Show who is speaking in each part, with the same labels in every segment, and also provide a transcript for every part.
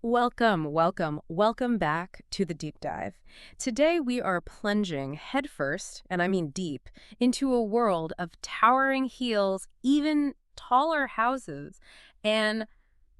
Speaker 1: Welcome back to the deep dive. Today we are plunging headfirst, and I mean deep, into a world of towering heels, even taller houses, and,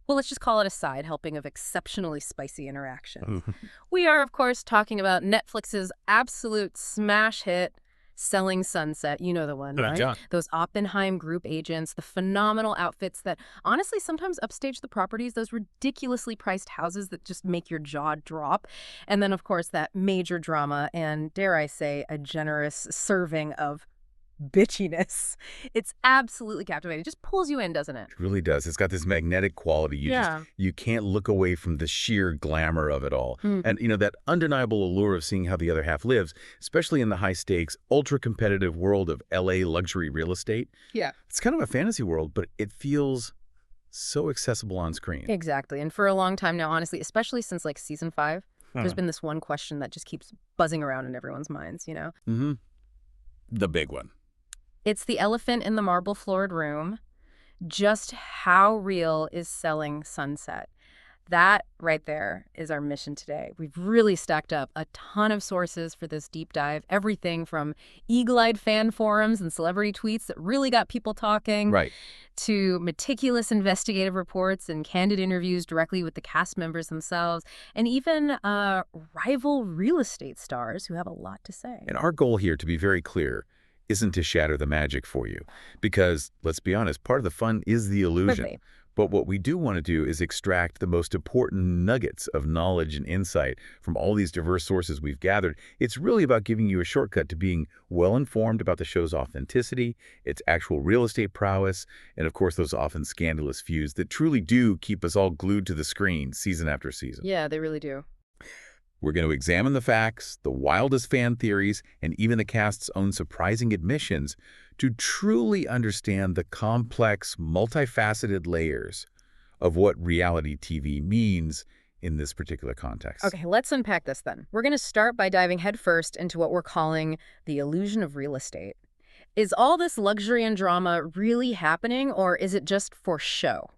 Speaker 1: well, let's just call it a side helping of exceptionally spicy interactions. We are, of course, talking about Netflix's absolute smash hit, Selling Sunset. You know the one, right?
Speaker 2: Yeah.
Speaker 1: Those Oppenheim group agents, the phenomenal outfits that honestly sometimes upstage the properties, those ridiculously priced houses that just make your jaw drop. And then, of course, that major drama and, dare I say, a generous serving of bitchiness. It's absolutely captivating. It just pulls you in, doesn't it?
Speaker 2: It really does. It's got this magnetic quality. You can't look away from the sheer glamour of it all. And that undeniable allure of seeing how the other half lives, especially in the high stakes, ultra competitive world of LA luxury real estate.
Speaker 1: Yeah.
Speaker 2: It's kind of a fantasy world, but it feels so accessible on screen.
Speaker 1: Exactly. And for a long time now, honestly, especially since like season 5, there's been this one question that just keeps buzzing around in everyone's minds,
Speaker 2: The big one.
Speaker 1: It's the elephant in the marble-floored room. Just how real is Selling Sunset? That right there is our mission today. We've really stacked up a ton of sources for this deep dive. Everything from eagle-eyed fan forums and celebrity tweets that really got people talking,
Speaker 2: Right.
Speaker 1: to meticulous investigative reports and candid interviews directly with the cast members themselves, and even rival real estate stars who have a lot to say.
Speaker 2: And our goal here, to be very clear, isn't to shatter the magic for you. Because, let's be honest, part of the fun is the illusion.
Speaker 1: Quickly.
Speaker 2: But what we do want to do is extract the most important nuggets of knowledge and insight from all these diverse sources we've gathered. It's really about giving you a shortcut to being well-informed about the show's authenticity, its actual real estate prowess, and of course those often scandalous feuds that truly do keep us all glued to the screen season after season.
Speaker 1: Yeah, they really do.
Speaker 2: We're going to examine the facts, the wildest fan theories, and even the cast's own surprising admissions to truly understand the complex, multifaceted layers of what reality TV means in this particular context.
Speaker 1: Okay, let's unpack this then. We're going to start by diving headfirst into what we're calling the illusion of real estate. Is all this luxury and drama really happening, or is it just for show?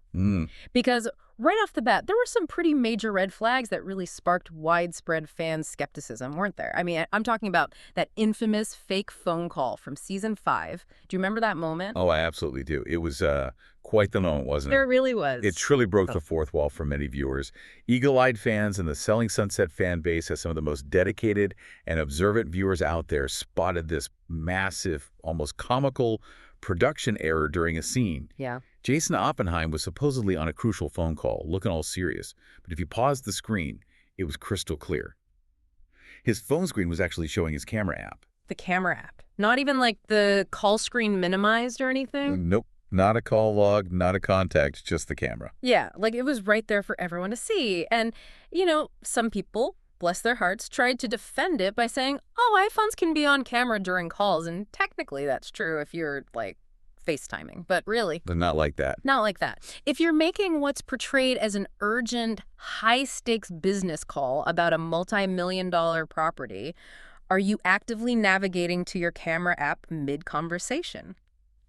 Speaker 1: Because right off the bat, there were some pretty major red flags that really sparked widespread fan skepticism, weren't there? I mean, I'm talking about that infamous fake phone call from season 5. Do you remember that moment?
Speaker 2: Oh, I absolutely do. It was quite the moment, wasn't it?
Speaker 1: There really was.
Speaker 2: It truly broke the fourth wall for many viewers. Eagle-eyed fans and the Selling Sunset fan base, as some of the most dedicated and observant viewers out there, spotted this massive, almost comical production error during a scene.
Speaker 1: Yeah.
Speaker 2: Jason Oppenheim was supposedly on a crucial phone call, looking all serious. But if you paused the screen, it was crystal clear. His phone screen was actually showing his camera app.
Speaker 1: The camera app. Not even like the call screen minimized or anything?
Speaker 2: Nope. Not a call log, not a contact, just the camera.
Speaker 1: Yeah, like it was right there for everyone to see. And, some people, bless their hearts, tried to defend it by saying, oh, iPhones can be on camera during calls. And technically that's true if you're, FaceTiming. But really,
Speaker 2: They're not like that.
Speaker 1: not like that. If you're making what's portrayed as an urgent, high-stakes business call about a multi-million-dollar property, are you actively navigating to your camera app mid-conversation?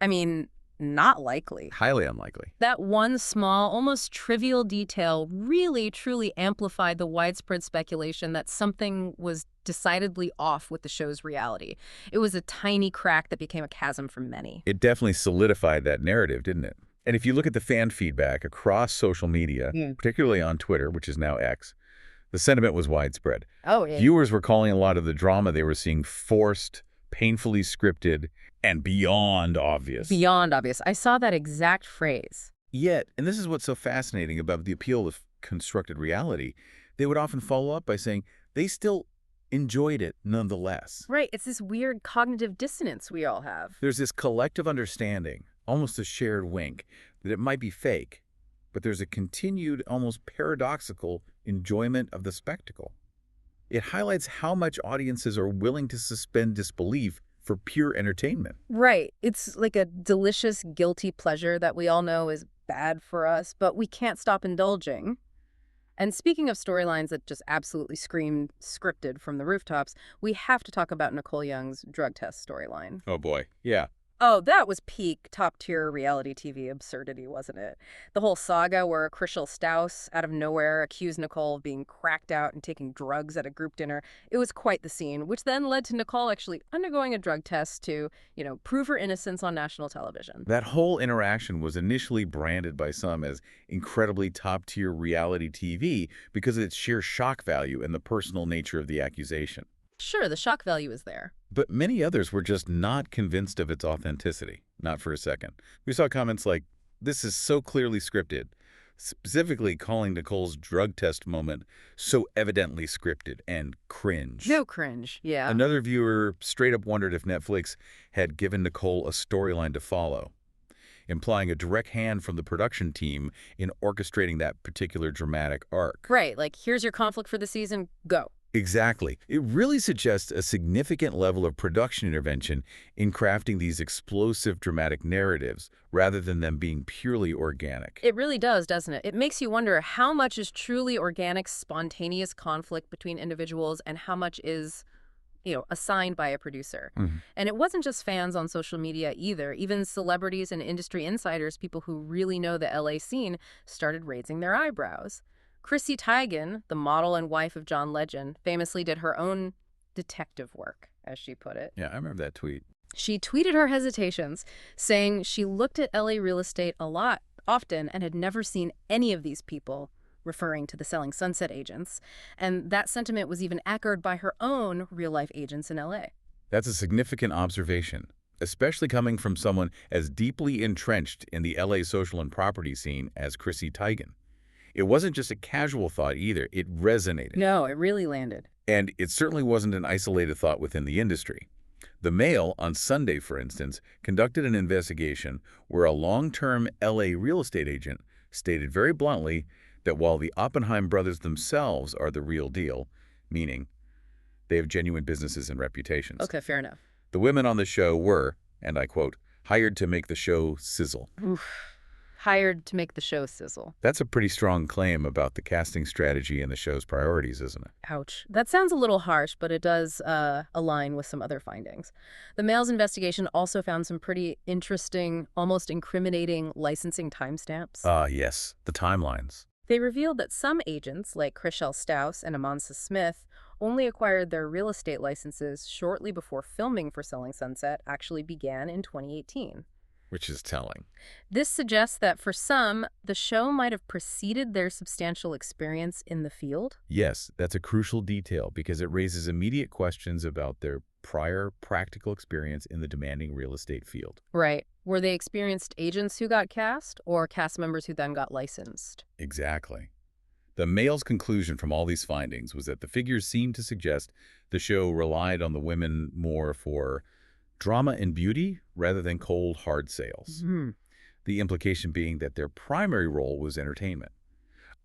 Speaker 1: I mean, not likely.
Speaker 2: Highly unlikely.
Speaker 1: That one small, almost trivial detail really, truly amplified the widespread speculation that something was decidedly off with the show's reality. It was a tiny crack that became a chasm for many.
Speaker 2: It definitely solidified that narrative, didn't it? And if you look at the fan feedback across social media, particularly on Twitter, which is now X, the sentiment was widespread.
Speaker 1: Oh, yeah.
Speaker 2: Viewers were calling a lot of the drama they were seeing forced, painfully scripted, and beyond obvious.
Speaker 1: Beyond obvious. I saw that exact phrase.
Speaker 2: Yet, and this is what's so fascinating about the appeal of constructed reality, they would often follow up by saying they still enjoyed it nonetheless.
Speaker 1: Right. It's this weird cognitive dissonance we all have.
Speaker 2: There's this collective understanding, almost a shared wink, that it might be fake, but there's a continued, almost paradoxical enjoyment of the spectacle. It highlights how much audiences are willing to suspend disbelief for pure entertainment.
Speaker 1: Right. It's like a delicious, guilty pleasure that we all know is bad for us, but we can't stop indulging. And speaking of storylines that just absolutely scream scripted from the rooftops, we have to talk about Nicole Young's drug test storyline.
Speaker 2: Oh boy. Yeah.
Speaker 1: Oh, that was peak top-tier reality TV absurdity, wasn't it? The whole saga where Chrishell Stause, out of nowhere, accused Nicole of being cracked out and taking drugs at a group dinner. It was quite the scene, which then led to Nicole actually undergoing a drug test to, prove her innocence on national television.
Speaker 2: That whole interaction was initially branded by some as incredibly top-tier reality TV because of its sheer shock value and the personal nature of the accusation.
Speaker 1: Sure, the shock value is there.
Speaker 2: But many others were just not convinced of its authenticity, not for a second. We saw comments like, "This is so clearly scripted," specifically calling Nicole's drug test moment so evidently scripted and cringe.
Speaker 1: No cringe, yeah.
Speaker 2: Another viewer straight up wondered if Netflix had given Nicole a storyline to follow, implying a direct hand from the production team in orchestrating that particular dramatic arc.
Speaker 1: Right, like, here's your conflict for the season, go.
Speaker 2: Exactly. It really suggests a significant level of production intervention in crafting these explosive dramatic narratives rather than them being purely organic.
Speaker 1: It really does, doesn't it? It makes you wonder how much is truly organic, spontaneous conflict between individuals and how much is, assigned by a producer. And it wasn't just fans on social media either. Even celebrities and industry insiders, people who really know the LA scene, started raising their eyebrows. Chrissy Teigen, the model and wife of John Legend, famously did her own detective work, as she put it.
Speaker 2: Yeah, I remember that tweet.
Speaker 1: She tweeted her hesitations, saying she looked at LA real estate often, and had never seen any of these people, referring to the Selling Sunset agents. And that sentiment was even echoed by her own real-life agents in LA.
Speaker 2: That's a significant observation, especially coming from someone as deeply entrenched in the LA social and property scene as Chrissy Teigen. It wasn't just a casual thought either. It resonated.
Speaker 1: No, it really landed.
Speaker 2: And it certainly wasn't an isolated thought within the industry. The Mail, on Sunday, for instance, conducted an investigation where a long-term LA real estate agent stated very bluntly that while the Oppenheim brothers themselves are the real deal, meaning they have genuine businesses and reputations.
Speaker 1: Okay, fair enough.
Speaker 2: The women on the show were, and I quote, hired to make the show sizzle.
Speaker 1: Oof. Hired to make the show sizzle.
Speaker 2: That's a pretty strong claim about the casting strategy and the show's priorities, isn't it?
Speaker 1: Ouch. That sounds a little harsh, but it does align with some other findings. The Mail's investigation also found some pretty interesting, almost incriminating licensing timestamps.
Speaker 2: Yes, the timelines.
Speaker 1: They revealed that some agents, like Chrishell Stause and Amansa Smith, only acquired their real estate licenses shortly before filming for Selling Sunset actually began in 2018.
Speaker 2: Which is telling.
Speaker 1: This suggests that for some, the show might have preceded their substantial experience in the field.
Speaker 2: Yes, that's a crucial detail because it raises immediate questions about their prior practical experience in the demanding real estate field.
Speaker 1: Right. Were they experienced agents who got cast or cast members who then got licensed?
Speaker 2: Exactly. The Mail's conclusion from all these findings was that the figures seemed to suggest the show relied on the women more for drama and beauty rather than cold, hard sales. The implication being that their primary role was entertainment.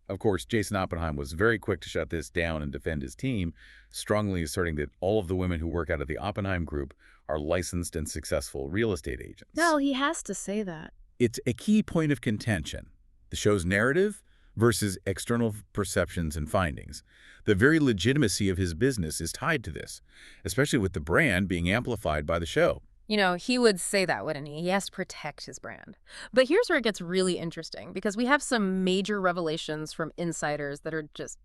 Speaker 2: Of course, Jason Oppenheim was very quick to shut this down and defend his team, strongly asserting that all of the women who work out of the Oppenheim group are licensed and successful real estate agents.
Speaker 1: No, he has to say that.
Speaker 2: It's a key point of contention. The show's narrative versus external perceptions and findings. The very legitimacy of his business is tied to this, especially with the brand being amplified by the show.
Speaker 1: He would say that, wouldn't he? He has to protect his brand. But here's where it gets really interesting, because we have some major revelations from insiders that are just,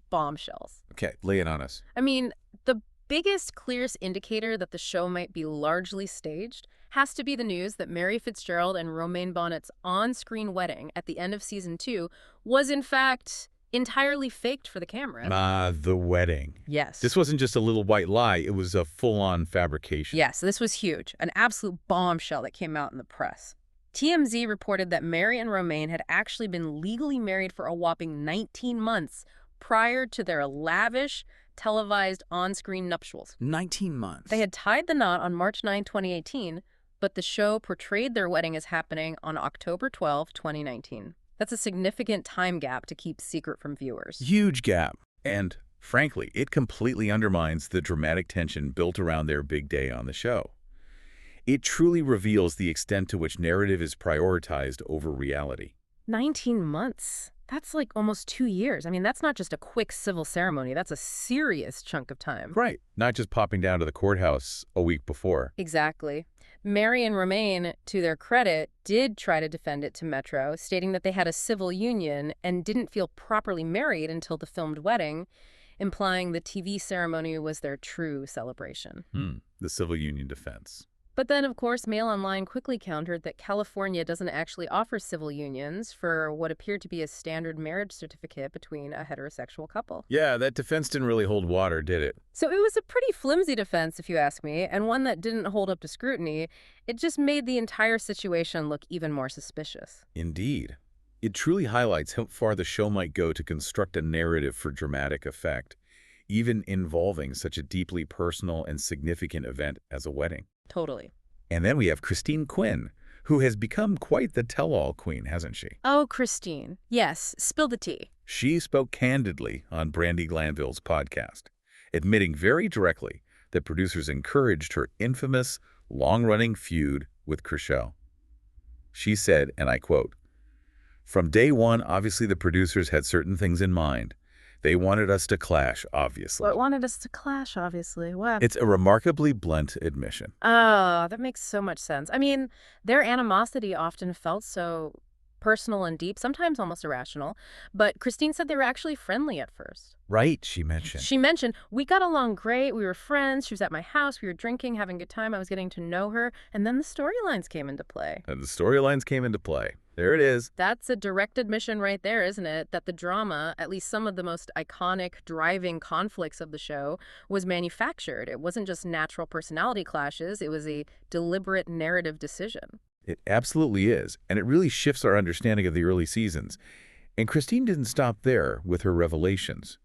Speaker 1: bombshells.
Speaker 2: Okay, lay it on us.
Speaker 1: I mean, the biggest, clearest indicator that the show might be largely staged has to be the news that Mary Fitzgerald and Romaine Bonnet's on-screen wedding at the end of season 2 was, in fact, entirely faked for the camera.
Speaker 2: The wedding.
Speaker 1: Yes.
Speaker 2: This wasn't just a little white lie. It was a full-on fabrication.
Speaker 1: Yes, this was huge. An absolute bombshell that came out in the press. TMZ reported that Mary and Romaine had actually been legally married for a whopping 19 months prior to their lavish, televised on-screen nuptials.
Speaker 2: 19 months.
Speaker 1: They had tied the knot on March 9, 2018, but the show portrayed their wedding as happening on October 12, 2019. That's a significant time gap to keep secret from viewers.
Speaker 2: Huge gap. And, frankly, it completely undermines the dramatic tension built around their big day on the show. It truly reveals the extent to which narrative is prioritized over reality.
Speaker 1: 19 months. That's like almost 2 years. I mean, that's not just a quick civil ceremony. That's a serious chunk of time.
Speaker 2: Right. Not just popping down to the courthouse a week before.
Speaker 1: Exactly. Mary and Romaine, to their credit, did try to defend it to Metro, stating that they had a civil union and didn't feel properly married until the filmed wedding, implying the TV ceremony was their true celebration.
Speaker 2: The civil union defense.
Speaker 1: But then, of course, Mail Online quickly countered that California doesn't actually offer civil unions for what appeared to be a standard marriage certificate between a heterosexual couple.
Speaker 2: Yeah, that defense didn't really hold water, did it?
Speaker 1: So it was a pretty flimsy defense, if you ask me, and one that didn't hold up to scrutiny. It just made the entire situation look even more suspicious.
Speaker 2: Indeed. It truly highlights how far the show might go to construct a narrative for dramatic effect, even involving such a deeply personal and significant event as a wedding.
Speaker 1: Totally.
Speaker 2: And then we have Christine Quinn, who has become quite the tell-all queen, hasn't she?
Speaker 1: Oh, Christine. Yes, spill the tea.
Speaker 2: She spoke candidly on Brandi Glanville's podcast, admitting very directly that producers encouraged her infamous, long-running feud with Chrishell. She said, and I quote, "From day one, obviously the producers had certain things in mind. They wanted us to clash, obviously."
Speaker 1: What wanted us to clash, obviously? What?
Speaker 2: It's a remarkably blunt admission.
Speaker 1: Oh, that makes so much sense. I mean, their animosity often felt so personal and deep, sometimes almost irrational. But Christine said they were actually friendly at first.
Speaker 2: Right, she mentioned.
Speaker 1: She mentioned, we got along great, we were friends, she was at my house, we were drinking, having a good time, I was getting to know her, and then the storylines came into play.
Speaker 2: And the storylines came into play. There it is.
Speaker 1: That's a direct admission right there, isn't it? That the drama, at least some of the most iconic driving conflicts of the show, was manufactured. It wasn't just natural personality clashes, it was a deliberate narrative decision.
Speaker 2: It absolutely is, and it really shifts our understanding of the early seasons. And Christine didn't stop there with her revelations.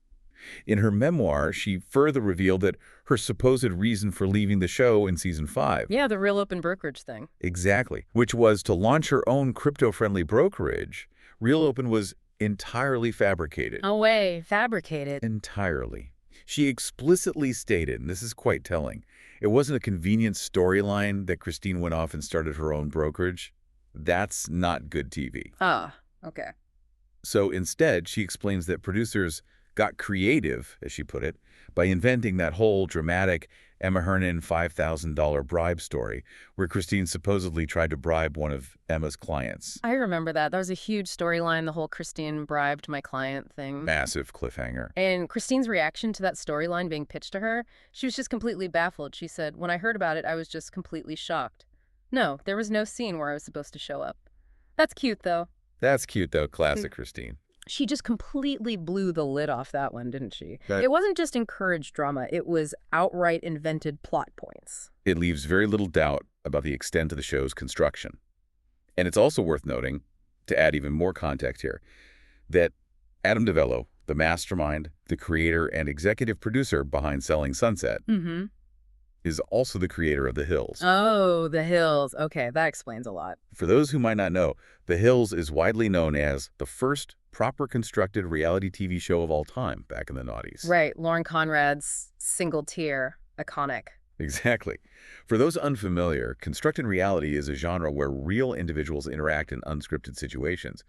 Speaker 2: In her memoir, she further revealed that her supposed reason for leaving the show in season 5.
Speaker 1: Yeah, the real open brokerage thing.
Speaker 2: Exactly. Which was to launch her own crypto-friendly brokerage. Real Open was entirely fabricated.
Speaker 1: No way, fabricated.
Speaker 2: Entirely. She explicitly stated, and this is quite telling, it wasn't a convenient storyline that Christine went off and started her own brokerage. That's not good TV.
Speaker 1: Ah, okay.
Speaker 2: So instead, she explains that producers got creative, as she put it, by inventing that whole dramatic Emma Hernan $5,000 bribe story where Christine supposedly tried to bribe one of Emma's clients.
Speaker 1: I remember that. That was a huge storyline, the whole Christine bribed my client thing.
Speaker 2: Massive cliffhanger.
Speaker 1: And Christine's reaction to that storyline being pitched to her, she was just completely baffled. She said, when I heard about it, I was just completely shocked. No, there was no scene where I was supposed to show up. That's cute, though.
Speaker 2: That's cute, though. Classic Christine.
Speaker 1: She just completely blew the lid off that one, didn't she? It wasn't just encouraged drama. It was outright invented plot points.
Speaker 2: It leaves very little doubt about the extent of the show's construction. And it's also worth noting, to add even more context here, that Adam DeVello, the mastermind, the creator, and executive producer behind Selling Sunset, is also the creator of The Hills.
Speaker 1: Oh, The Hills. Okay, that explains a lot.
Speaker 2: For those who might not know, The Hills is widely known as the first proper constructed reality TV show of all time back in the noughties.
Speaker 1: Right, Lauren Conrad's single tier, iconic.
Speaker 2: Exactly. For those unfamiliar, constructed reality is a genre where real individuals interact in unscripted situations.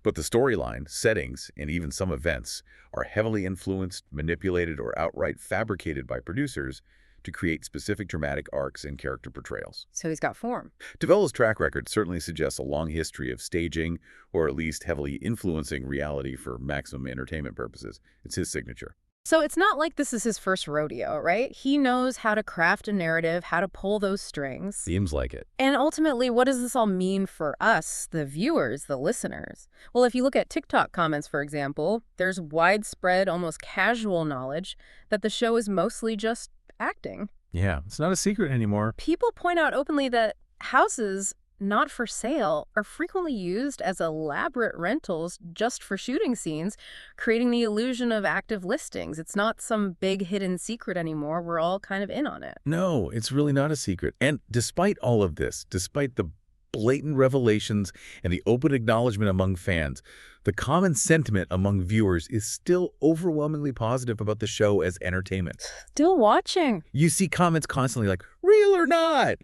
Speaker 2: But the storyline, settings, and even some events are heavily influenced, manipulated, or outright fabricated by producers to create specific dramatic arcs and character portrayals.
Speaker 1: So he's got form.
Speaker 2: DeVello's track record certainly suggests a long history of staging, or at least heavily influencing reality for maximum entertainment purposes. It's his signature.
Speaker 1: So it's not like this is his first rodeo, right? He knows how to craft a narrative, how to pull those strings.
Speaker 2: Seems like it.
Speaker 1: And ultimately, what does this all mean for us, the viewers, the listeners? Well, if you look at TikTok comments, for example, there's widespread, almost casual knowledge that the show is mostly just acting.
Speaker 2: Yeah, it's not a secret anymore.
Speaker 1: People point out openly that houses not for sale are frequently used as elaborate rentals just for shooting scenes, creating the illusion of active listings. It's not some big hidden secret anymore. We're all kind of in on it.
Speaker 2: No, it's really not a secret. And despite all of this, despite the blatant revelations and the open acknowledgement among fans, the common sentiment among viewers is still overwhelmingly positive about the show as entertainment.
Speaker 1: Still watching.
Speaker 2: You see comments constantly like, real or not?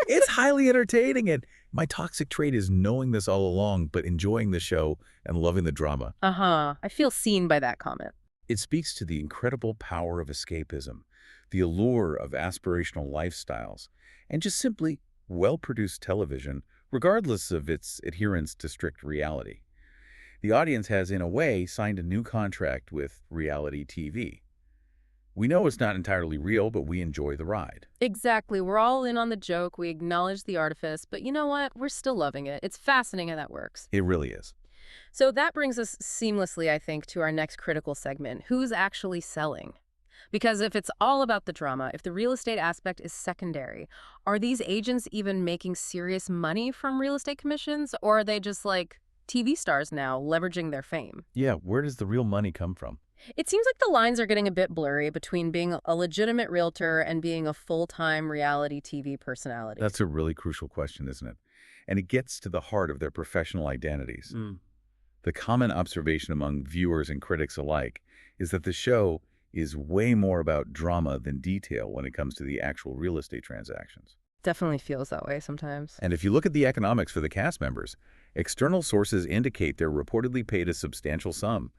Speaker 2: It's highly entertaining. And my toxic trait is knowing this all along, but enjoying the show and loving the drama.
Speaker 1: I feel seen by that comment.
Speaker 2: It speaks to the incredible power of escapism, the allure of aspirational lifestyles, and just simply well-produced television, regardless of its adherence to strict reality. The audience has, in a way, signed a new contract with reality TV. We know it's not entirely real, but we enjoy the ride.
Speaker 1: Exactly. We're all in on the joke. We acknowledge the artifice. But you know what? We're still loving it. It's fascinating how that works.
Speaker 2: It really is.
Speaker 1: So that brings us seamlessly, I think, to our next critical segment. Who's actually selling? Because if it's all about the drama, if the real estate aspect is secondary, are these agents even making serious money from real estate commissions? Or are they just like TV stars now, leveraging their fame?
Speaker 2: Yeah, where does the real money come from?
Speaker 1: It seems like the lines are getting a bit blurry between being a legitimate realtor and being a full-time reality TV personality.
Speaker 2: That's a really crucial question, isn't it? And it gets to the heart of their professional identities. The common observation among viewers and critics alike is that the show is way more about drama than detail when it comes to the actual real estate transactions.
Speaker 1: Definitely feels that way sometimes.
Speaker 2: And if you look at the economics for the cast members, external sources indicate they're reportedly paid a substantial sum,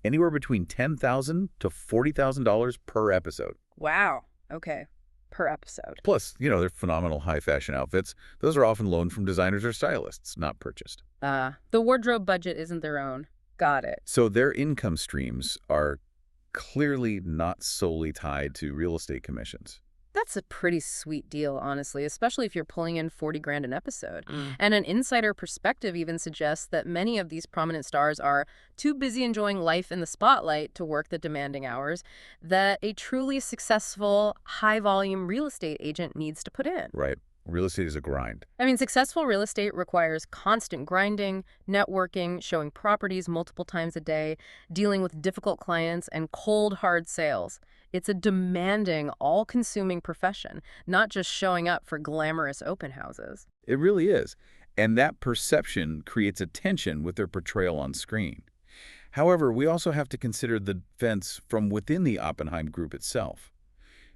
Speaker 2: anywhere between $10,000 to $40,000 per episode.
Speaker 1: Wow. Okay. Per episode.
Speaker 2: Plus, they're phenomenal high-fashion outfits. Those are often loaned from designers or stylists, not purchased.
Speaker 1: The wardrobe budget isn't their own. Got it.
Speaker 2: So their income streams are clearly not solely tied to real estate commissions.
Speaker 1: That's a pretty sweet deal, honestly, especially if you're pulling in 40 grand an episode. And an insider perspective even suggests that many of these prominent stars are too busy enjoying life in the spotlight to work the demanding hours that a truly successful, high-volume real estate agent needs to put in.
Speaker 2: Right. Real estate is a grind.
Speaker 1: I mean, successful real estate requires constant grinding, networking, showing properties multiple times a day, dealing with difficult clients, and cold, hard sales. It's a demanding, all-consuming profession, not just showing up for glamorous open houses.
Speaker 2: It really is. And that perception creates a tension with their portrayal on screen. However, we also have to consider the defense from within the Oppenheim group itself.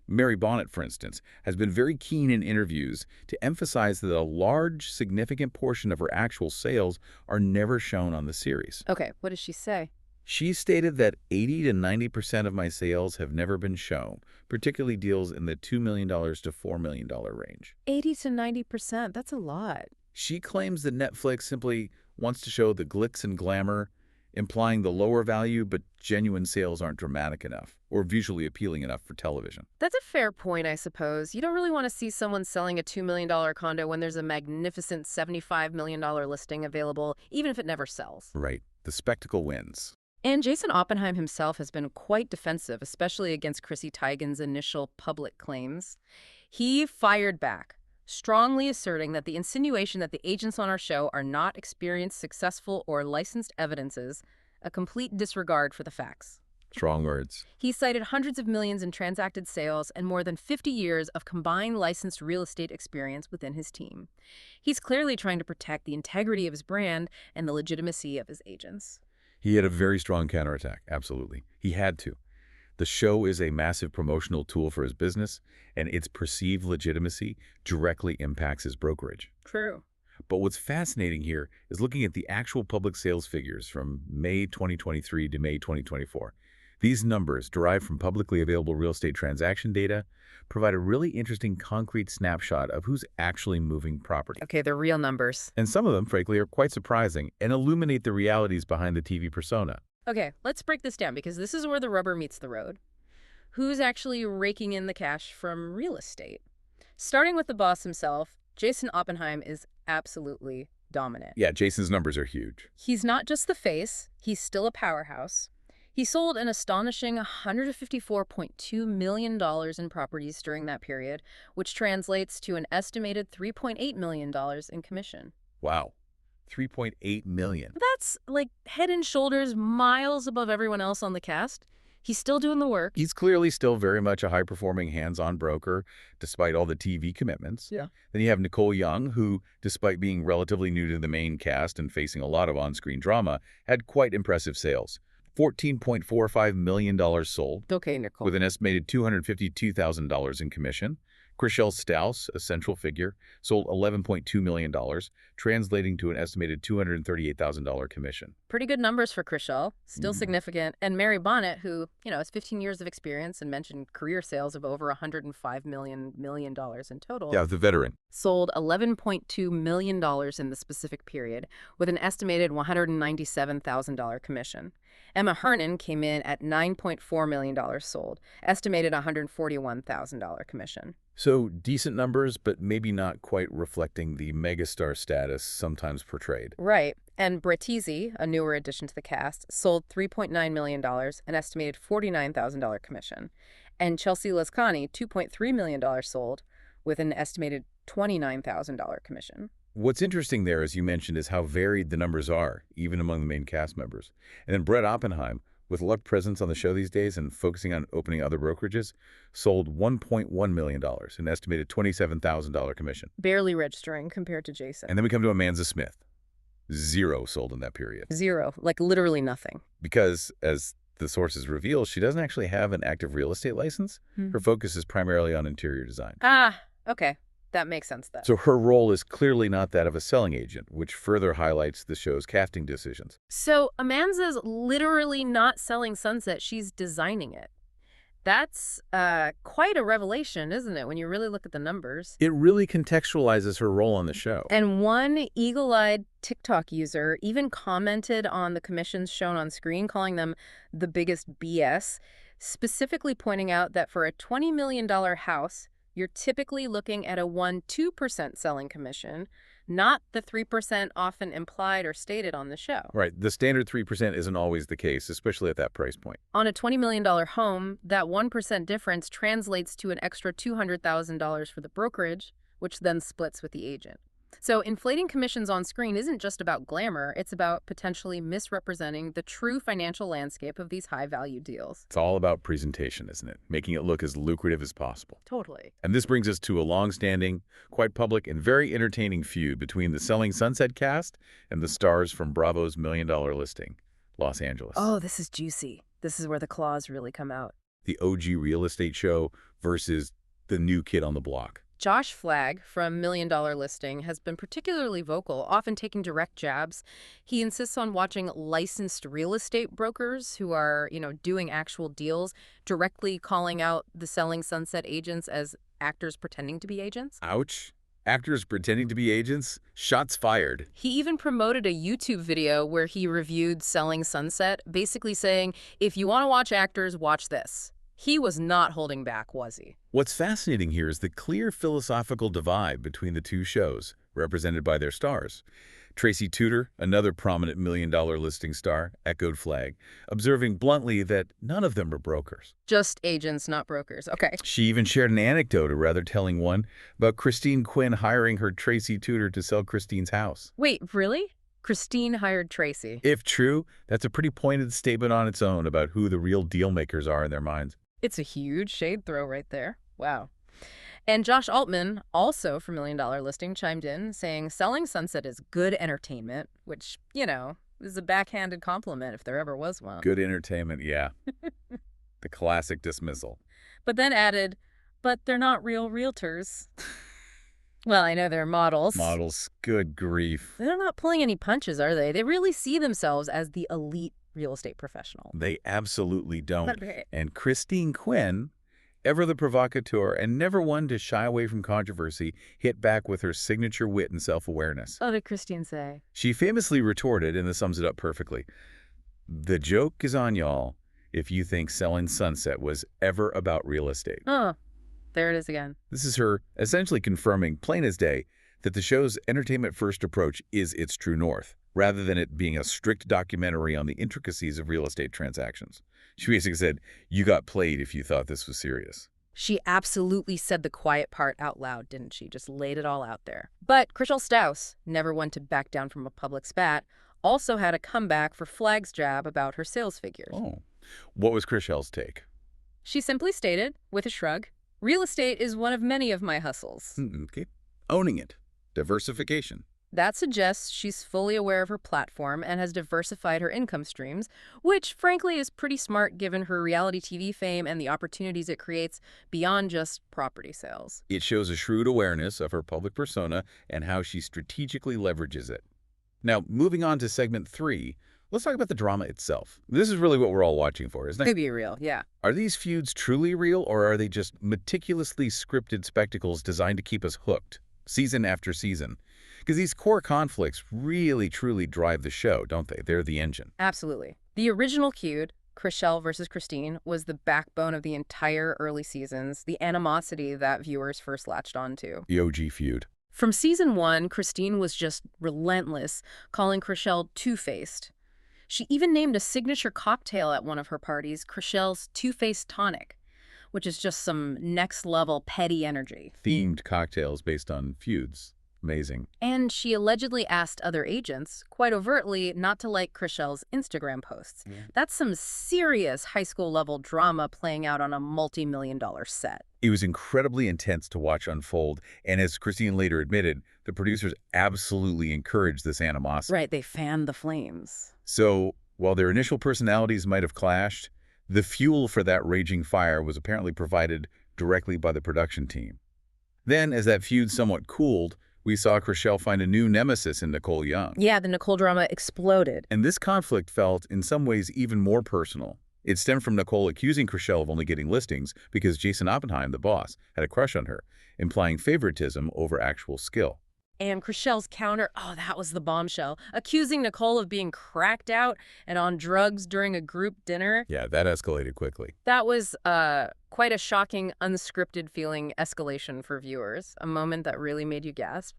Speaker 2: Mary Bonnet, for instance, has been very keen in interviews to emphasize that a large, significant portion of her actual sales are never shown on the series.
Speaker 1: Okay, what does she say?
Speaker 2: She stated that 80 to 90% of my sales have never been shown, particularly deals in the $2 million to $4 million range.
Speaker 1: 80 to 90%, that's a lot.
Speaker 2: She claims that Netflix simply wants to show the glitz and glamour, implying the lower value but genuine sales aren't dramatic enough or visually appealing enough for television.
Speaker 1: That's a fair point, I suppose. You don't really want to see someone selling a $2 million condo when there's a magnificent $75 million listing available, even if it never sells.
Speaker 2: Right. The spectacle wins.
Speaker 1: And Jason Oppenheim himself has been quite defensive, especially against Chrissy Teigen's initial public claims. He fired back, strongly asserting that the insinuation that the agents on our show are not experienced, successful, or licensed evidences a complete disregard for the facts.
Speaker 2: Strong words.
Speaker 1: He cited hundreds of millions in transacted sales and more than 50 years of combined licensed real estate experience within his team. He's clearly trying to protect the integrity of his brand and the legitimacy of his agents.
Speaker 2: He had a very strong counterattack, absolutely. He had to. The show is a massive promotional tool for his business, and its perceived legitimacy directly impacts his brokerage.
Speaker 1: True.
Speaker 2: But what's fascinating here is looking at the actual public sales figures from May 2023 to May 2024. These numbers, derived from publicly available real estate transaction data, provide a really interesting concrete snapshot of who's actually moving property.
Speaker 1: Okay, they're real numbers.
Speaker 2: And some of them, frankly, are quite surprising and illuminate the realities behind the TV persona.
Speaker 1: Okay, let's break this down because this is where the rubber meets the road. Who's actually raking in the cash from real estate? Starting with the boss himself, Jason Oppenheim is absolutely dominant.
Speaker 2: Yeah, Jason's numbers are huge.
Speaker 1: He's not just the face, he's still a powerhouse. He sold an astonishing $154.2 million in properties during that period, which translates to an estimated $3.8 million in commission.
Speaker 2: Wow. $3.8 million.
Speaker 1: That's like head and shoulders miles above everyone else on the cast. He's still doing the work.
Speaker 2: He's clearly still very much a high-performing hands-on broker, despite all the TV commitments.
Speaker 1: Yeah.
Speaker 2: Then you have Nicole Young, who, despite being relatively new to the main cast and facing a lot of on-screen drama, had quite impressive sales. $14.45 million sold,
Speaker 1: Okay, Nicole.
Speaker 2: with an estimated $252,000 in commission. Chriselle Staus, a central figure, sold $11.2 million, translating to an estimated $238,000 commission.
Speaker 1: Pretty good numbers for Chriselle, still significant. And Mary Bonnet, who, has 15 years of experience and mentioned career sales of over $105 million in total.
Speaker 2: Yeah, the veteran.
Speaker 1: Sold $11.2 million in the specific period, with an estimated $197,000 commission. Emma Hernan came in at $9.4 million sold, estimated $141,000 commission.
Speaker 2: So decent numbers, but maybe not quite reflecting the megastar status sometimes portrayed.
Speaker 1: Right. And Brettisi, a newer addition to the cast, sold $3.9 million, an estimated $49,000 commission. And Chelsea Lascani, $2.3 million sold, with an estimated $29,000 commission.
Speaker 2: What's interesting there, as you mentioned, is how varied the numbers are, even among the main cast members. And then Brett Oppenheim, with luck presence on the show these days and focusing on opening other brokerages, sold $1.1 million, an estimated $27,000 commission.
Speaker 1: Barely registering compared to Jason.
Speaker 2: And then we come to Amanda Smith. 0 sold in that period.
Speaker 1: 0, like literally nothing.
Speaker 2: Because, as the sources reveal, she doesn't actually have an active real estate license. Her focus is primarily on interior design.
Speaker 1: Ah, okay. That makes sense then.
Speaker 2: So her role is clearly not that of a selling agent, which further highlights the show's casting decisions.
Speaker 1: So Amanda's literally not selling Sunset, she's designing it. That's quite a revelation, isn't it, when you really look at the numbers?
Speaker 2: It really contextualizes her role on the show.
Speaker 1: And one eagle-eyed TikTok user even commented on the commissions shown on screen, calling them the biggest BS, specifically pointing out that for a $20 million house, you're typically looking at a 1-2% selling commission, not the 3% often implied or stated on the show.
Speaker 2: Right. The standard 3% isn't always the case, especially at that price point.
Speaker 1: On a $20 million home, that 1% difference translates to an extra $200,000 for the brokerage, which then splits with the agent. So inflating commissions on screen isn't just about glamour, it's about potentially misrepresenting the true financial landscape of these high-value deals.
Speaker 2: It's all about presentation, isn't it? Making it look as lucrative as possible.
Speaker 1: Totally.
Speaker 2: And this brings us to a long-standing, quite public, and very entertaining feud between the Selling Sunset cast and the stars from Bravo's $1 Million Listing, Los Angeles.
Speaker 1: Oh, this is juicy. This is where the claws really come out.
Speaker 2: The OG real estate show versus the new kid on the block.
Speaker 1: Josh Flagg from $1 Million Listing has been particularly vocal, often taking direct jabs. He insists on watching licensed real estate brokers who are, doing actual deals, directly calling out the Selling Sunset agents as actors pretending to be agents.
Speaker 2: Ouch. Actors pretending to be agents? Shots fired.
Speaker 1: He even promoted a YouTube video where he reviewed Selling Sunset, basically saying, if you want to watch actors, watch this. He was not holding back, was he?
Speaker 2: What's fascinating here is the clear philosophical divide between the two shows, represented by their stars. Tracy Tudor, another prominent $1 Million Listing star, echoed Flagg, observing bluntly that none of them are brokers.
Speaker 1: Just agents, not brokers. Okay.
Speaker 2: She even shared an anecdote, a rather telling one, about Christine Quinn hiring her Tracy Tudor to sell Christine's house.
Speaker 1: Wait, really? Christine hired Tracy?
Speaker 2: If true, that's a pretty pointed statement on its own about who the real deal makers are in their minds.
Speaker 1: It's a huge shade throw right there. Wow. And Josh Altman, also from $1 Million Listing, chimed in saying Selling Sunset is good entertainment, which, is a backhanded compliment if there ever was one.
Speaker 2: Good entertainment, yeah. The classic dismissal.
Speaker 1: But then added, but they're not real realtors. Well, I know they're models.
Speaker 2: Models, good grief.
Speaker 1: They're not pulling any punches, are they? They really see themselves as the elite real estate professional.
Speaker 2: They absolutely don't. And Christine Quinn, ever the provocateur and never one to shy away from controversy, hit back with her signature wit and self-awareness.
Speaker 1: What did Christine say?
Speaker 2: She famously retorted, and this sums it up perfectly, "The joke is on y'all if you think Selling Sunset was ever about real estate."
Speaker 1: Oh, there it is again.
Speaker 2: This is her essentially confirming, plain as day, that the show's entertainment-first approach is its true north, rather than it being a strict documentary on the intricacies of real estate transactions. She basically said, you got played if you thought this was serious.
Speaker 1: She absolutely said the quiet part out loud, didn't she? Just laid it all out there. But Chriselle Staus, never one to back down from a public spat, also had a comeback for Flagg's jab about her sales figures.
Speaker 2: Oh. What was Chriselle's take?
Speaker 1: She simply stated, with a shrug, real estate is one of many of my hustles.
Speaker 2: Okay. Owning it. Diversification.
Speaker 1: That suggests she's fully aware of her platform and has diversified her income streams, which frankly is pretty smart given her reality TV fame and the opportunities it creates beyond just property sales.
Speaker 2: It shows a shrewd awareness of her public persona and how she strategically leverages it. Now, moving on to segment 3, let's talk about the drama itself. This is really what we're all watching for, isn't it?
Speaker 1: To be real, yeah.
Speaker 2: Are these feuds truly real, or are they just meticulously scripted spectacles designed to keep us hooked, season after season? Because these core conflicts really, truly drive the show, don't they? They're the engine.
Speaker 1: Absolutely. The original feud, Chriselle versus Christine, was the backbone of the entire early seasons, the animosity that viewers first latched onto.
Speaker 2: The OG feud.
Speaker 1: From season 1, Christine was just relentless, calling Chriselle two-faced. She even named a signature cocktail at one of her parties Chriselle's Two-Faced Tonic, which is just some next-level petty energy.
Speaker 2: Themed cocktails based on feuds. Amazing.
Speaker 1: And she allegedly asked other agents, quite overtly, not to like Chriselle's Instagram posts.
Speaker 2: Yeah.
Speaker 1: That's some serious high school-level drama playing out on a multi-million-dollar set.
Speaker 2: It was incredibly intense to watch unfold, and as Christine later admitted, the producers absolutely encouraged this animosity.
Speaker 1: Right, they fanned the flames.
Speaker 2: So, while their initial personalities might have clashed, the fuel for that raging fire was apparently provided directly by the production team. Then, as that feud somewhat cooled, we saw Chriselle find a new nemesis in Nicole Young.
Speaker 1: Yeah, the Nicole drama exploded.
Speaker 2: And this conflict felt, in some ways, even more personal. It stemmed from Nicole accusing Chriselle of only getting listings because Jason Oppenheim, the boss, had a crush on her, implying favoritism over actual skill.
Speaker 1: And Chriselle's counter, oh, that was the bombshell, accusing Nicole of being cracked out and on drugs during a group dinner.
Speaker 2: Yeah, that escalated quickly.
Speaker 1: That was quite a shocking, unscripted feeling escalation for viewers, a moment that really made you gasp.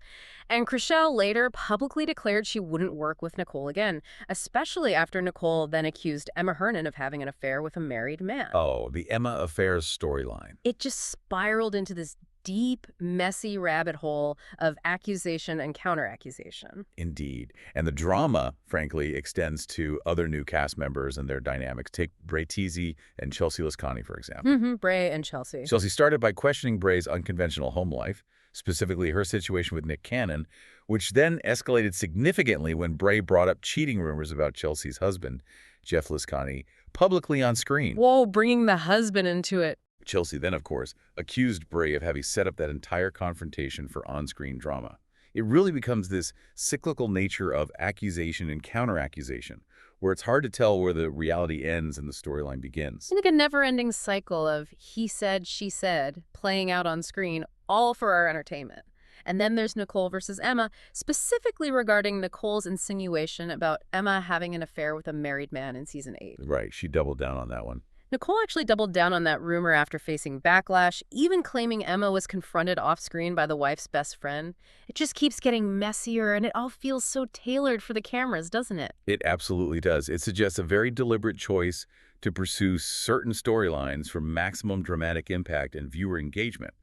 Speaker 1: And Chriselle later publicly declared she wouldn't work with Nicole again, especially after Nicole then accused Emma Hernan of having an affair with a married man.
Speaker 2: Oh, the Emma Affairs storyline.
Speaker 1: It just spiraled into this deep, messy rabbit hole of accusation and counter-accusation.
Speaker 2: Indeed. And the drama, frankly, extends to other new cast members and their dynamics. Take Bray Teasy and Chelsea Lascani, for example.
Speaker 1: Bray and Chelsea.
Speaker 2: Chelsea started by questioning Bray's unconventional home life, specifically her situation with Nick Cannon, which then escalated significantly when Bray brought up cheating rumors about Chelsea's husband, Jeff Lascani, publicly on screen.
Speaker 1: Whoa, bringing the husband into it.
Speaker 2: Chelsea then, of course, accused Bray of having set up that entire confrontation for on-screen drama. It really becomes this cyclical nature of accusation and counter-accusation, where it's hard to tell where the reality ends and the storyline begins.
Speaker 1: It's like a never-ending cycle of he said, she said, playing out on screen, all for our entertainment. And then there's Nicole versus Emma, specifically regarding Nicole's insinuation about Emma having an affair with a married man in season 8.
Speaker 2: Right, she doubled down on that one.
Speaker 1: Nicole actually doubled down on that rumor after facing backlash, even claiming Emma was confronted off-screen by the wife's best friend. It just keeps getting messier, and it all feels so tailored for the cameras, doesn't it?
Speaker 2: It absolutely does. It suggests a very deliberate choice to pursue certain storylines for maximum dramatic impact and viewer engagement.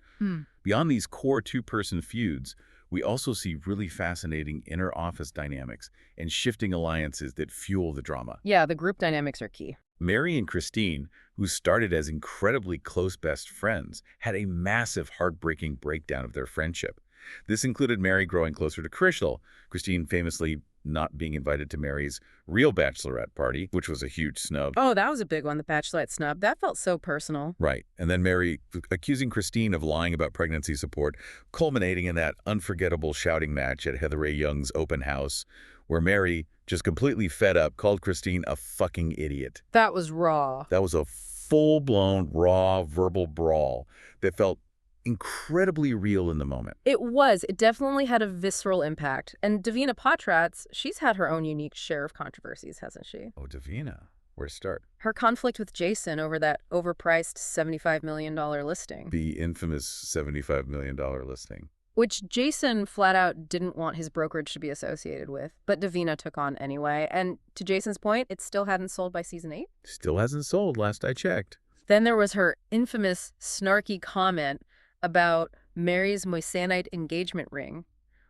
Speaker 2: Beyond these core two-person feuds, we also see really fascinating inner office dynamics and shifting alliances that fuel the drama.
Speaker 1: Yeah, the group dynamics are key.
Speaker 2: Mary and Christine, who started as incredibly close best friends, had a massive heartbreaking breakdown of their friendship. This included Mary growing closer to Chriselle, Christine famously not being invited to Mary's real bachelorette party, which was a huge snub.
Speaker 1: Oh, that was a big one, the bachelorette snub. That felt so personal.
Speaker 2: Right. And then Mary accusing Christine of lying about pregnancy support, culminating in that unforgettable shouting match at Heather Ray Young's open house, where Mary, just completely fed up, called Christine a fucking idiot.
Speaker 1: That was raw.
Speaker 2: That was a full-blown, raw, verbal brawl that felt incredibly real in the moment.
Speaker 1: It was. It definitely had a visceral impact. And Davina Patratz, she's had her own unique share of controversies, hasn't she?
Speaker 2: Oh, Davina. Where to start?
Speaker 1: Her conflict with Jason over that overpriced $75 million listing.
Speaker 2: The infamous $75 million listing.
Speaker 1: Which Jason flat out didn't want his brokerage to be associated with, but Davina took on anyway. And to Jason's point, it still hadn't sold by season 8.
Speaker 2: Still hasn't sold, last I checked.
Speaker 1: Then there was her infamous snarky comment about Mary's moissanite engagement ring,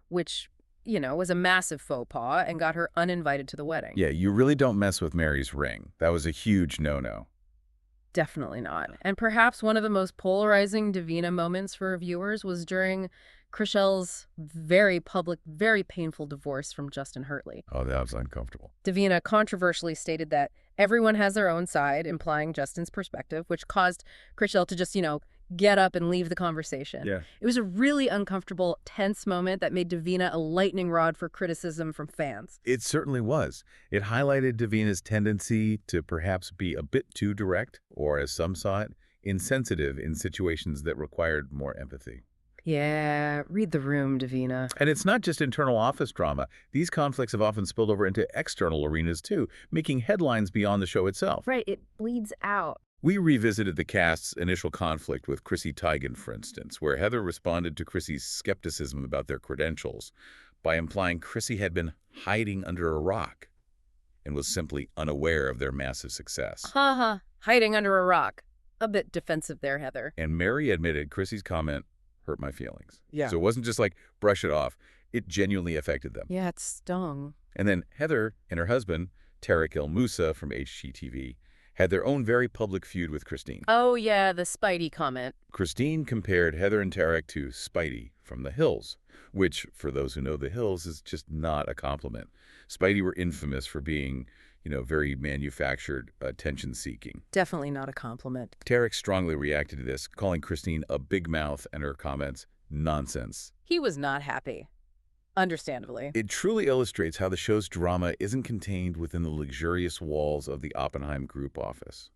Speaker 1: which, you know, was a massive faux pas and got her uninvited to the wedding.
Speaker 2: Yeah, you really don't mess with Mary's ring. That was a huge no-no.
Speaker 1: Definitely not. And perhaps one of the most polarizing Davina moments for viewers was during Chrishell's very public, very painful divorce from Justin Hurtley.
Speaker 2: Oh, that was uncomfortable.
Speaker 1: Davina controversially stated that everyone has their own side, implying Justin's perspective, which caused Chrishell to just, get up and leave the conversation.
Speaker 2: Yeah.
Speaker 1: It was a really uncomfortable, tense moment that made Davina a lightning rod for criticism from fans.
Speaker 2: It certainly was. It highlighted Davina's tendency to perhaps be a bit too direct, or as some saw it, insensitive in situations that required more empathy.
Speaker 1: Yeah, read the room, Davina.
Speaker 2: And it's not just internal office drama. These conflicts have often spilled over into external arenas too, making headlines beyond the show itself.
Speaker 1: Right, it bleeds out.
Speaker 2: We revisited the cast's initial conflict with Chrissy Teigen, for instance, where Heather responded to Chrissy's skepticism about their credentials by implying Chrissy had been hiding under a rock and was simply unaware of their massive success.
Speaker 1: Ha, hiding under a rock. A bit defensive there, Heather.
Speaker 2: And Mary admitted Chrissy's comment hurt my feelings.
Speaker 1: Yeah.
Speaker 2: So it wasn't just like brush it off. It genuinely affected them.
Speaker 1: Yeah, it stung.
Speaker 2: And then Heather and her husband, Tarek El Moussa from HGTV, had their own very public feud with Christine.
Speaker 1: Oh, yeah, the Spidey comment.
Speaker 2: Christine compared Heather and Tarek to Spidey from The Hills, which, for those who know The Hills, is just not a compliment. Spidey were infamous for being, very manufactured, attention-seeking.
Speaker 1: Definitely not a compliment.
Speaker 2: Tarek strongly reacted to this, calling Christine a big mouth and her comments nonsense.
Speaker 1: He was not happy. Understandably.
Speaker 2: It truly illustrates how the show's drama isn't contained within the luxurious walls of the Oppenheim Group office.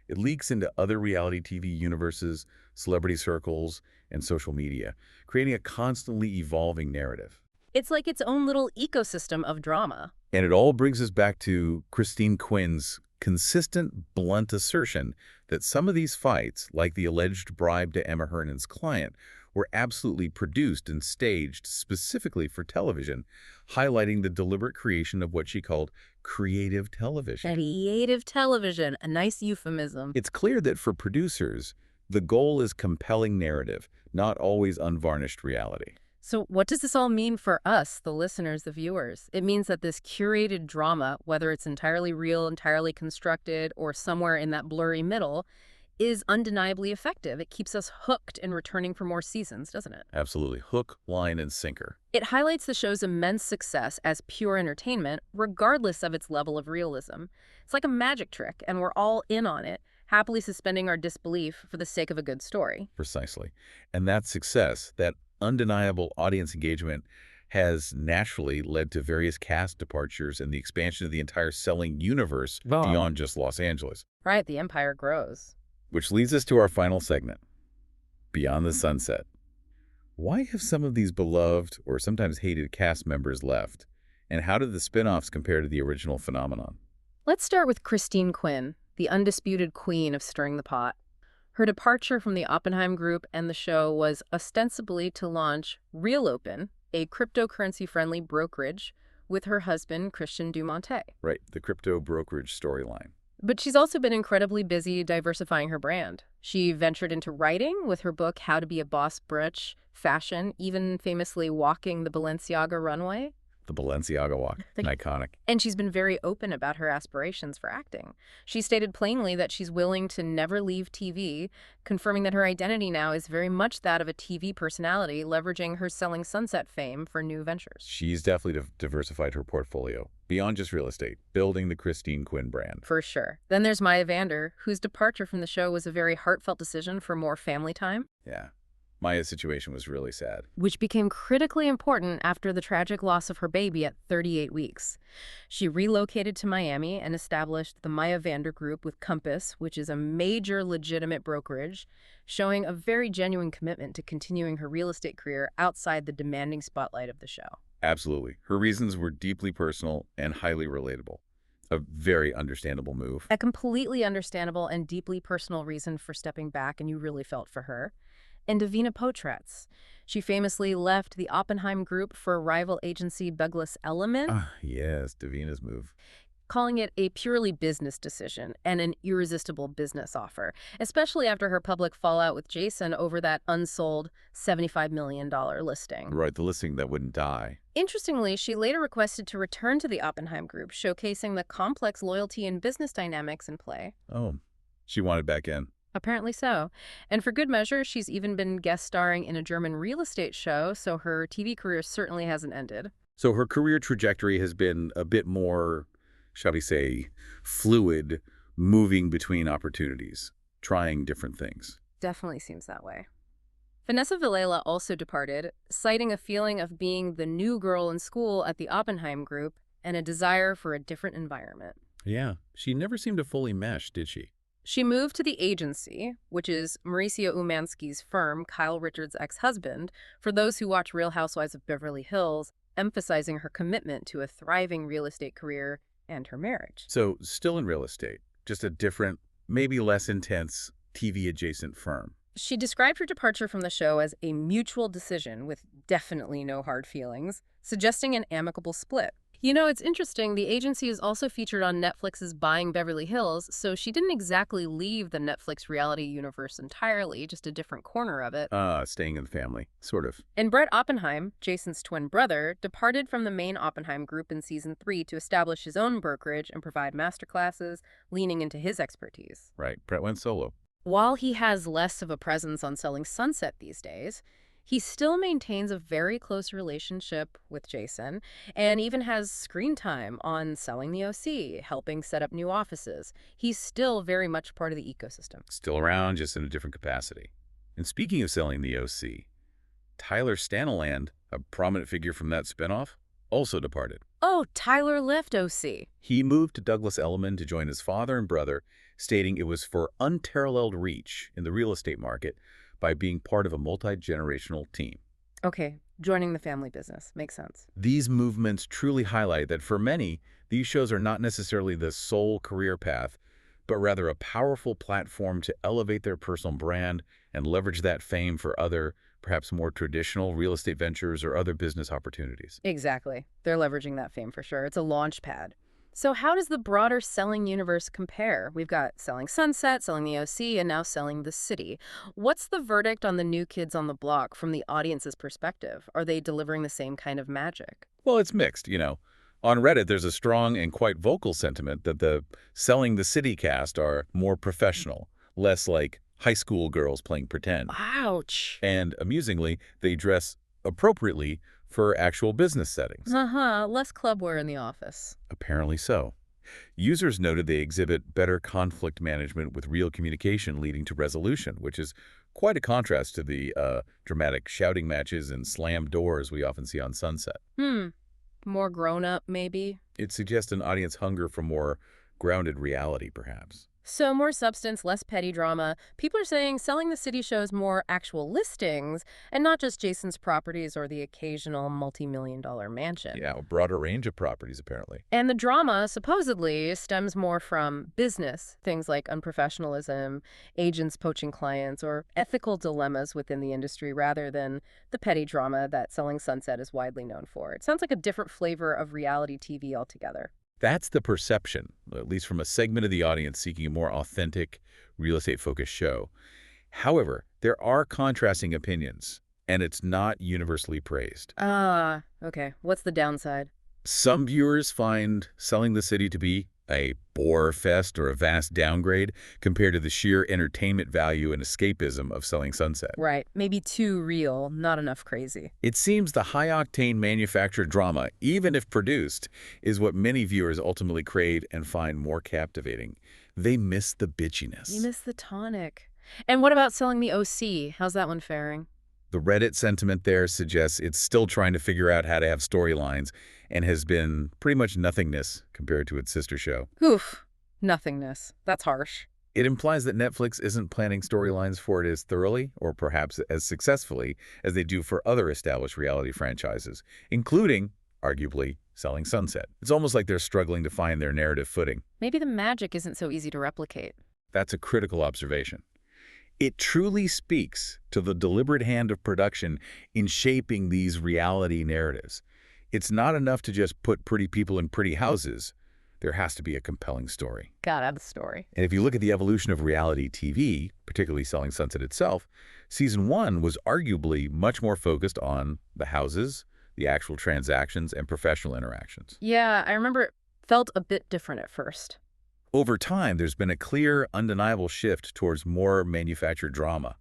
Speaker 2: It leaks into other reality TV universes, celebrity circles, and social media, creating a constantly evolving narrative.
Speaker 1: It's like its own little ecosystem of drama.
Speaker 2: And it all brings us back to Christine Quinn's consistent, blunt assertion that some of these fights, like the alleged bribe to Emma Hernan's client, were absolutely produced and staged specifically for television, highlighting the deliberate creation of what she called creative television.
Speaker 1: Creative television, a nice euphemism.
Speaker 2: It's clear that for producers, the goal is compelling narrative, not always unvarnished reality.
Speaker 1: So what does this all mean for us, the listeners, the viewers? It means that this curated drama, whether it's entirely real, entirely constructed, or somewhere in that blurry middle, is undeniably effective. It keeps us hooked and returning for more seasons, doesn't it?
Speaker 2: Absolutely. Hook, line, and sinker.
Speaker 1: It highlights the show's immense success as pure entertainment, regardless of its level of realism. It's like a magic trick, and we're all in on it, happily suspending our disbelief for the sake of a good story.
Speaker 2: Precisely. And that success, that undeniable audience engagement, has naturally led to various cast departures and the expansion of the entire selling universe beyond just Los Angeles.
Speaker 1: Right, the empire grows.
Speaker 2: Which leads us to our final segment, Beyond the Sunset. Why have some of these beloved or sometimes hated cast members left? And how did the spin-offs compare to the original phenomenon?
Speaker 1: Let's start with Christine Quinn, the undisputed queen of stirring the pot. Her departure from the Oppenheim Group and the show was ostensibly to launch Real Open, a cryptocurrency-friendly brokerage, with her husband, Christian Dumontet.
Speaker 2: Right, the crypto brokerage storyline.
Speaker 1: But she's also been incredibly busy diversifying her brand. She ventured into writing with her book, How to Be a Boss Bitch, fashion, even famously walking the Balenciaga runway.
Speaker 2: The Balenciaga walk, iconic.
Speaker 1: And she's been very open about her aspirations for acting. She stated plainly that she's willing to never leave TV, confirming that her identity now is very much that of a TV personality, leveraging her Selling Sunset fame for new ventures.
Speaker 2: She's definitely diversified her portfolio, beyond just real estate, building the Christine Quinn brand.
Speaker 1: For sure. Then there's Maya Vander, whose departure from the show was a very heartfelt decision for more family time.
Speaker 2: Yeah. Maya's situation was really sad.
Speaker 1: Which became critically important after the tragic loss of her baby at 38 weeks. She relocated to Miami and established the Maya Vander Group with Compass, which is a major legitimate brokerage, showing a very genuine commitment to continuing her real estate career outside the demanding spotlight of the show.
Speaker 2: Absolutely. Her reasons were deeply personal and highly relatable. A very understandable move.
Speaker 1: A completely understandable and deeply personal reason for stepping back, and you really felt for her. And Davina Potratz. She famously left the Oppenheim Group for rival agency Douglas Elliman.
Speaker 2: Yes, Davina's move.
Speaker 1: Calling it a purely business decision and an irresistible business offer, especially after her public fallout with Jason over that unsold $75 million listing.
Speaker 2: Right, the listing that wouldn't die.
Speaker 1: Interestingly, she later requested to return to the Oppenheim Group, showcasing the complex loyalty and business dynamics in play.
Speaker 2: Oh, She wanted back in.
Speaker 1: Apparently so. And for good measure, she's even been guest starring in a German real estate show, so her TV career certainly hasn't ended.
Speaker 2: So her career trajectory has been a bit more, shall we say, fluid, moving between opportunities, trying different things.
Speaker 1: Definitely seems that way. Vanessa Villela also departed, citing a feeling of being the new girl in school at the Oppenheim group and a desire for a different environment.
Speaker 2: Yeah, she never seemed to fully mesh, did she?
Speaker 1: She moved to the agency, which is Mauricio Umansky's firm, Kyle Richards' ex-husband, for those who watch Real Housewives of Beverly Hills, emphasizing her commitment to a thriving real estate career and her marriage.
Speaker 2: So still in real estate, just a different, maybe less intense TV-adjacent firm.
Speaker 1: She described her departure from the show as a mutual decision with definitely no hard feelings, suggesting an amicable split. You know, it's interesting, the agency is also featured on Netflix's Buying Beverly Hills, so she didn't exactly leave the Netflix reality universe entirely, just a different corner of it.
Speaker 2: Staying in the family, sort of.
Speaker 1: And Brett Oppenheim, Jason's twin brother, departed from the main Oppenheim group in season 3 to establish his own brokerage and provide masterclasses, leaning into his expertise.
Speaker 2: Right, Brett went solo.
Speaker 1: While he has less of a presence on Selling Sunset these days, he still maintains a very close relationship with Jason and even has screen time on Selling the OC, helping set up new offices. He's still very much part of the ecosystem.
Speaker 2: Still around, just in a different capacity. And speaking of Selling the OC, Tyler Stanaland, a prominent figure from that spinoff, also departed.
Speaker 1: Oh, Tyler left OC.
Speaker 2: He moved to Douglas Elliman to join his father and brother, stating it was for unparalleled reach in the real estate market by being part of a multi-generational team.
Speaker 1: Okay, joining the family business. Makes sense.
Speaker 2: These movements truly highlight that for many, these shows are not necessarily the sole career path, but rather a powerful platform to elevate their personal brand and leverage that fame for other, perhaps more traditional real estate ventures or other business opportunities.
Speaker 1: Exactly. They're leveraging that fame for sure. It's a launch pad. So how does the broader Selling universe compare? We've got Selling Sunset, Selling the OC, and now Selling the City. What's the verdict on the new kids on the block from the audience's perspective? Are they delivering the same kind of magic?
Speaker 2: Well, it's mixed, you know. On Reddit, there's a strong and quite vocal sentiment that the Selling the City cast are more professional, less like high school girls playing pretend.
Speaker 1: Ouch.
Speaker 2: And amusingly, they dress appropriately for actual business settings.
Speaker 1: Less clubwear in the office.
Speaker 2: Apparently so. Users noted they exhibit better conflict management with real communication leading to resolution, which is quite a contrast to the dramatic shouting matches and slammed doors we often see on Sunset.
Speaker 1: More grown-up, maybe?
Speaker 2: It suggests an audience hunger for more grounded reality, perhaps.
Speaker 1: So more substance, less petty drama. People are saying Selling the City shows more actual listings and not just Jason's properties or the occasional multi-million-dollar mansion.
Speaker 2: Yeah, a broader range of properties, apparently.
Speaker 1: And the drama, supposedly, stems more from business, things like unprofessionalism, agents poaching clients, or ethical dilemmas within the industry rather than the petty drama that Selling Sunset is widely known for. It sounds like a different flavor of reality TV altogether.
Speaker 2: That's the perception, at least from a segment of the audience seeking a more authentic, real estate-focused show. However, there are contrasting opinions, and it's not universally praised.
Speaker 1: Okay. What's the downside?
Speaker 2: Some viewers find Selling the City to be a bore fest or a vast downgrade compared to the sheer entertainment value and escapism of Selling Sunset.
Speaker 1: Right. Maybe too real, not enough crazy.
Speaker 2: It seems the high-octane manufactured drama, even if produced, is what many viewers ultimately crave and find more captivating. They miss the bitchiness.
Speaker 1: You miss the tonic. And what about Selling the OC? How's that one faring?
Speaker 2: The Reddit sentiment there suggests it's still trying to figure out how to have storylines and has been pretty much nothingness compared to its sister show.
Speaker 1: Oof. Nothingness. That's harsh.
Speaker 2: It implies that Netflix isn't planning storylines for it as thoroughly or perhaps as successfully as they do for other established reality franchises, including, arguably, Selling Sunset. It's almost like they're struggling to find their narrative footing.
Speaker 1: Maybe the magic isn't so easy to replicate.
Speaker 2: That's a critical observation. It truly speaks to the deliberate hand of production in shaping these reality narratives. It's not enough to just put pretty people in pretty houses. There has to be a compelling story.
Speaker 1: Gotta have the story.
Speaker 2: And if you look at the evolution of reality TV, particularly Selling Sunset itself, Season 1 was arguably much more focused on the houses, the actual transactions, and professional interactions.
Speaker 1: Yeah, I remember it felt a bit different at first.
Speaker 2: Over time, there's been a clear, undeniable shift towards more manufactured drama,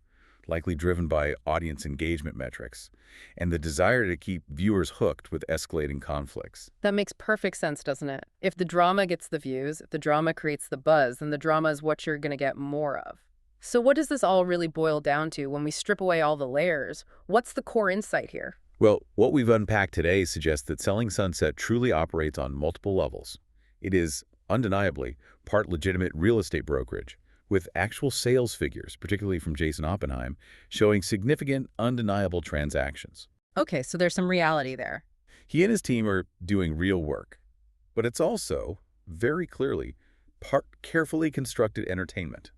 Speaker 2: likely driven by audience engagement metrics, and the desire to keep viewers hooked with escalating conflicts.
Speaker 1: That makes perfect sense, doesn't it? If the drama gets the views, if the drama creates the buzz, then the drama is what you're going to get more of. So what does this all really boil down to when we strip away all the layers? What's the core insight here?
Speaker 2: Well, what we've unpacked today suggests that Selling Sunset truly operates on multiple levels. It is, undeniably, part legitimate real estate brokerage, with actual sales figures, particularly from Jason Oppenheim, showing significant, undeniable transactions.
Speaker 1: Okay, so there's some reality there.
Speaker 2: He and his team are doing real work. But it's also, very clearly, part carefully constructed entertainment.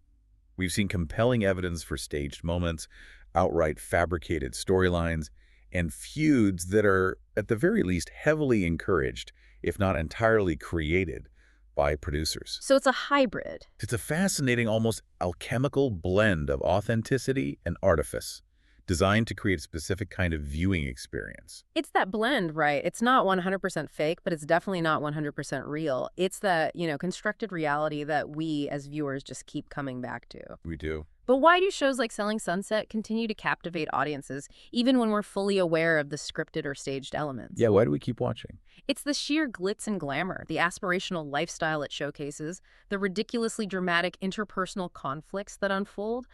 Speaker 2: We've seen compelling evidence for staged moments, outright fabricated storylines, and feuds that are, at the very least, heavily encouraged, if not entirely created, by producers.
Speaker 1: So it's a hybrid.
Speaker 2: It's a fascinating, almost alchemical blend of authenticity and artifice, designed to create a specific kind of viewing experience.
Speaker 1: It's that blend, right? It's not 100% fake, but it's definitely not 100% real. It's that, constructed reality that we as viewers just keep coming back to.
Speaker 2: We do.
Speaker 1: But why do shows like Selling Sunset continue to captivate audiences, even when we're fully aware of the scripted or staged elements?
Speaker 2: Yeah, why do we keep watching?
Speaker 1: It's the sheer glitz and glamour, the aspirational lifestyle it showcases, the ridiculously dramatic interpersonal conflicts that unfold.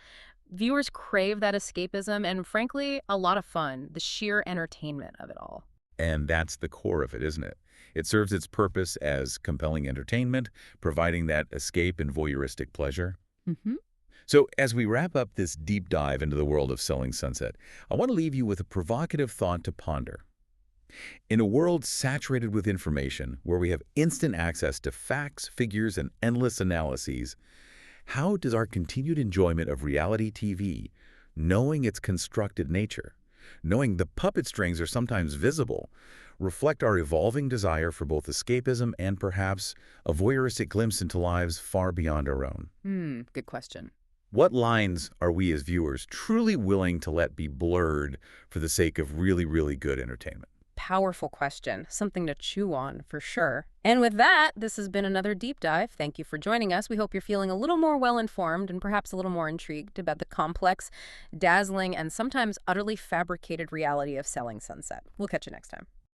Speaker 1: Viewers crave that escapism and, frankly, a lot of fun, the sheer entertainment of it all.
Speaker 2: And that's the core of it, isn't it? It serves its purpose as compelling entertainment, providing that escape and voyeuristic pleasure.
Speaker 1: Mm-hmm.
Speaker 2: So as we wrap up this deep dive into the world of Selling Sunset, I want to leave you with a provocative thought to ponder. In a world saturated with information, where we have instant access to facts, figures, and endless analyses, how does our continued enjoyment of reality TV, knowing its constructed nature, knowing the puppet strings are sometimes visible, reflect our evolving desire for both escapism and perhaps a voyeuristic glimpse into lives far beyond our own?
Speaker 1: Good question.
Speaker 2: What lines are we as viewers truly willing to let be blurred for the sake of really, really good entertainment?
Speaker 1: Powerful question. Something to chew on, for sure. And with that, this has been another deep dive. Thank you for joining us. We hope you're feeling a little more well-informed and perhaps a little more intrigued about the complex, dazzling, and sometimes utterly fabricated reality of Selling Sunset. We'll catch you next time.